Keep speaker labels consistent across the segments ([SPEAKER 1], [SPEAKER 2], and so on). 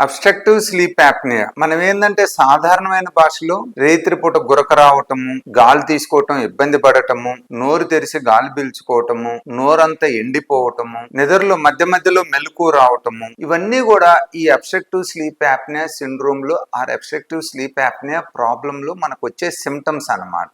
[SPEAKER 1] Obstructive sleep apnoea మనం ఏంటంటే సాధారణమైన భాషలో రేత్రిపూట గురక రావటము, గాలి తీసుకోవటం ఇబ్బంది పడటము, నోరు తెరిచి గాలి పీల్చుకోవటము, నోరంతా ఎండిపోవటము, నిద్రలో మధ్య మధ్యలో మెలకువ రావటము, ఇవన్నీ కూడా ఈ అబ్స్ట్రక్టివ్ స్లీప్ యాప్నియా సిండ్రోమ్ లో అబ్స్ట్రక్టివ్ స్లీప్ యాప్నియా ప్రాబ్లం లో మనకు వచ్చే సిమ్టమ్స్ అన్నమాట.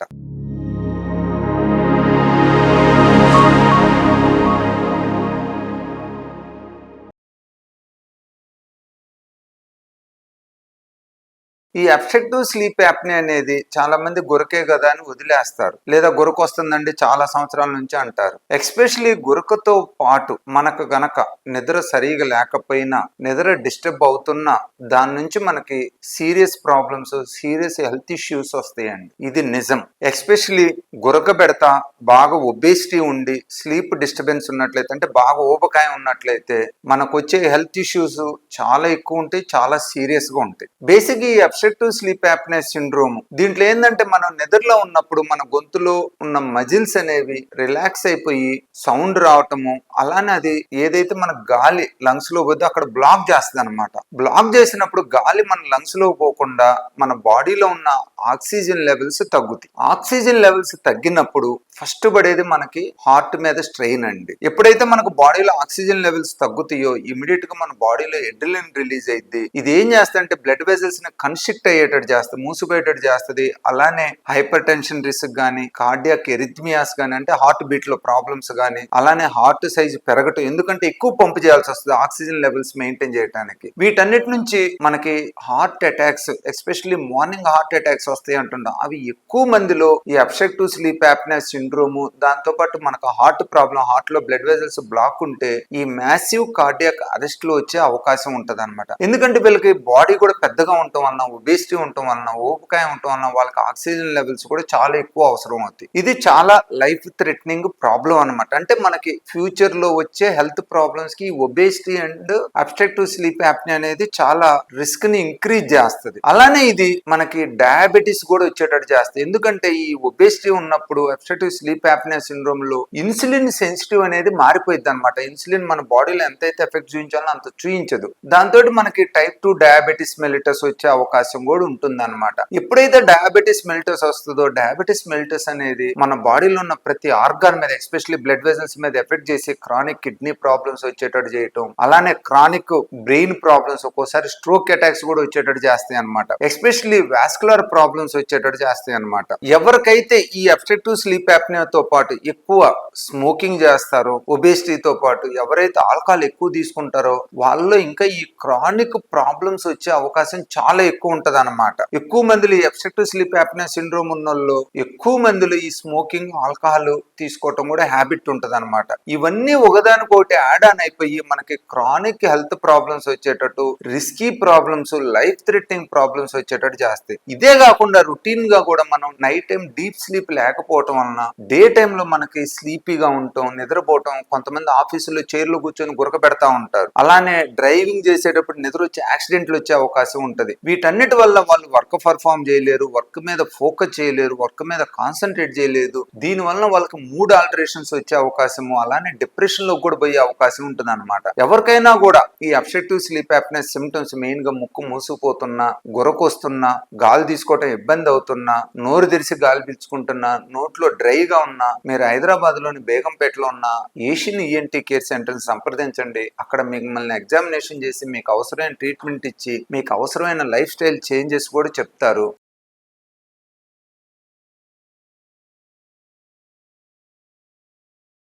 [SPEAKER 1] ఈ అబ్స్ట్రక్టివ్ స్లీప్ యాప్ని అనేది చాలా మంది గురకే కదా అని వదిలేస్తారు, లేదా గురక వస్తుందండి చాలా సంవత్సరాల నుంచి అంటారు. ఎస్పెషలీ గురకతో పాటు మనకు గనక నిద్ర సరిగా లేకపోయినా, నిద్ర డిస్టర్బ్ అవుతున్నా దాని నుంచి మనకి serious problems, serious health issues వస్తాయండి. ఇది నిజం. ఎస్పెషలీ గురక పెడతా బాగా ఒబేసిటీ ఉండి స్లీప్ డిస్టర్బెన్స్ ఉన్నట్లయితే, అంటే బాగా ఊబకాయం ఉన్నట్లయితే మనకు వచ్చే హెల్త్ ఇష్యూస్ చాలా ఎక్కువ ఉంటాయి, చాలా సీరియస్ గా ఉంటాయి. బేసిక్ ఈ అబ్స్ట్రక్టివ్ స్లీప్ యాప్నియా సిండ్రోమ్ దీంట్లో ఏంటంటే మనం నిద్రలో ఉన్నప్పుడు మన గొంతులో ఉన్న మజిల్స్ అనేవి రిలాక్స్ అయిపోయి సౌండ్ రావటము, అలానే అది ఏదైతే మన గాలి లంగ్స్ లో పోతే అక్కడ బ్లాక్ చేస్తుంది అనమాట. బ్లాక్ చేసినప్పుడు గాలి మన లంగ్స్ లో పోకుండా మన బాడీలో ఉన్న ఆక్సిజన్ లెవెల్స్ తగ్గుతాయి. ఆక్సిజన్ లెవెల్స్ తగ్గినప్పుడు ఫస్ట్ పడేది మనకి హార్ట్ మీద స్ట్రెయిన్ అండి. ఎప్పుడైతే మనకు బాడీలో ఆక్సిజన్ లెవెల్స్ తగ్గుతాయో ఇమీడియట్ గా మన బాడీలో ఎడ్రిలిన్ రిలీజ్ అయింది. ఇది ఏం చేస్తుందంటే బ్లడ్ వెజల్స్ ని కన్స్ట్రిక్ట్ అయ్యేటట్టు చేస్తుంది, మూసిపోయేటట్టు చేస్తుంది. అలానే హైపర్ టెన్షన్ రిస్క్ గానీ, కార్డియాక్ ఎరిథ్మియాస్ గానీ, అంటే హార్ట్ బీట్ లో ప్రాబ్లమ్స్ గానీ, అలానే హార్ట్ సైజ్ పెరగటం, ఎందుకంటే ఎక్కువ పంపు చేయాల్సి వస్తుంది ఆక్సిజన్ లెవెల్స్ మెయింటైన్ చేయడానికి. వీటన్నిటి నుంచి మనకి heart attacks, especially morning heart attacks వస్తాయి అంటున్నాం. అవి ఎక్కువ మందిలో ఈ అబ్స్ట్రక్టివ్ స్లీప్ యాప్నియా సిండ్రోము, దాంతో పాటు మనకు హార్ట్ ప్రాబ్లం, హార్ట్ లో బ్లడ్ వెజల్స్ బ్లాక్ ఉంటే ఈ మ్యాసివ్ కార్డియాక్ అరెస్ట్ లో వచ్చే అవకాశం ఉంటది అనమాట. ఎందుకంటే వీళ్ళకి బాడీ కూడా పెద్దగా ఉండటం వలన, ఒబేసిటీ ఉండటం వలన, ఊబకాయం ఉండటం వలన వాళ్ళకి ఆక్సిజన్ లెవెల్స్ కూడా చాలా ఎక్కువ అవసరం అవుతాయి. ఇది చాలా లైఫ్ థ్రెటనింగ్ ప్రాబ్లం అనమాట. అంటే మనకి ఫ్యూచర్ లో వచ్చే హెల్త్ ప్రాబ్లమ్స్ కి obesity and obstructive sleep apnea అనేది చాలా రిస్క్ ని ఇంక్రీజ్ చేస్తుంది. అలానే ఇది మనకి డయాబెటీస్ కూడా వచ్చేటట్టు చేస్తుంది. ఎందుకంటే ఈ ఒబేసిటీ ఉన్నప్పుడు అబ్స్ట్రక్టివ్ స్లీప్ యాప్నియా సిండ్రోమ్ లో ఇన్సులిన్ సెన్సిటివ్ అనేది మారిపోయింది అనమాట. ఇన్సులిన్ మన బాడీలో ఎంతైతే ఎఫెక్ట్ చూపించాలో అంత చూపించదు. దాంతో మనకి టైప్ 2 డయాబెటీస్ మెలిటస్ వచ్చే అవకాశం కూడా ఉంటుంది అనమాట. ఎప్పుడైతే డయాబెటీస్ మెలిటస్ వస్తుందో, డయాబెటీస్ మెలిటస్ అనేది మన బాడీలో ఉన్న ప్రతి ఆర్గాన్ మీద, ఎస్పెషల్లీ బ్లడ్ వెజల్స్ మీద ఎఫెక్ట్ చేసి క్రానిక్ కిడ్నీ ప్రాబ్లమ్స్ వచ్చేటట్టు చేయటం, అలానే క్రానిక్ బ్రెయిన్ ప్రాబ్లమ్స్, ఒక్కోసారి స్ట్రోక్ అటాక్స్ కూడా వచ్చేటట్టు చేస్తాయి అనమాట. ఎస్పెషల్లీ వాస్కులర్ ప్రాబ్లమ్స్ వచ్చేటట్టు చేస్తాయి అనమాట. ఎవరికైతే ఈ అబ్స్ట్రక్టివ్ స్లీప్ యాప్నియాతో పాటు ఎక్కువ స్మోకింగ్ చేస్తారో, ఒబేసిటీతో పాటు ఎవరైతే ఆల్కహాల్ ఎక్కువ తీసుకుంటారో వాళ్ళలో ఇంకా ఈ క్రానిక్ ప్రాబ్లమ్స్ వచ్చే అవకాశం చాలా ఎక్కువ ఉంటది అనమాట. ఎక్కువ మందిలో ఈ అబ్స్ట్రక్టివ్ స్లీప్ యాప్నియా సిండ్రోమ్ ఉన్న వాళ్ళు ఎక్కువ మందిలో ఈ స్మోకింగ్, ఆల్కహాల్ తీసుకోవటం కూడా హ్యాబిట్ ఉంటది అనమాట. ఇవన్నీ ఒకదానికొకటి యాడ్ ఆన్ అయిపోయి మనకి క్రానిక్ హెల్త్ ప్రాబ్లమ్స్ వచ్చేటట్టు, risky problems, life threatening problems వచ్చేటట్టు చేస్తాయి. ఇదే కాకుండా రొటీన్ గా కూడా మనం నైట్ టైం డీప్ స్లీప్ లేకపోవటం వలన డే టైమ్ లో మనకి స్లీపీగా ఉండటం, నిద్రపోవటం, కొంతమంది ఆఫీసులో చైర్లో కూర్చొని గురక పెడతా ఉంటారు. అలానే డ్రైవింగ్ చేసేటప్పుడు నిద్ర వచ్చి యాక్సిడెంట్లు వచ్చే అవకాశం ఉంటది. వీటన్నిటి వల్ల వాళ్ళు వర్క్ పర్ఫామ్ చేయలేరు, వర్క్ మీద ఫోకస్ చేయలేరు, వర్క్ మీద కాన్సన్ట్రేట్ చేయలేదు. దీని వలన వాళ్ళకి మూడ్ ఆల్టరేషన్స్ వచ్చే అవకాశము, అలానే డిప్రెషన్ లో కూడా పోయే అవకాశం ఉంటుంది అనమాట. ఎవరికైనా కూడా ఈ obstructive sleep apnea symptoms main గా ముక్కు మూసుకుపోతున్నా, గురకొస్తున్నా, గాలి తీసుకోవటం ఇబ్బంది అవుతున్నా, నోరు తెరిచి గాలి పీల్చుకుంటున్నా, నోట్లో డ్రైగా ఉన్నా, మీరు హైదరాబాద్ లోని బేగంపేటలో ఉన్న ఏషియన్ ఈఎన్టీ కేర్ సెంటర్ సంప్రదించండి. అక్కడ మిమ్మల్ని ఎగ్జామినేషన్ చేసి మీకు అవసరమైన ట్రీట్మెంట్ ఇచ్చి మీకు అవసరమైన లైఫ్ స్టైల్ చేంజెస్ కూడా చెప్తారు.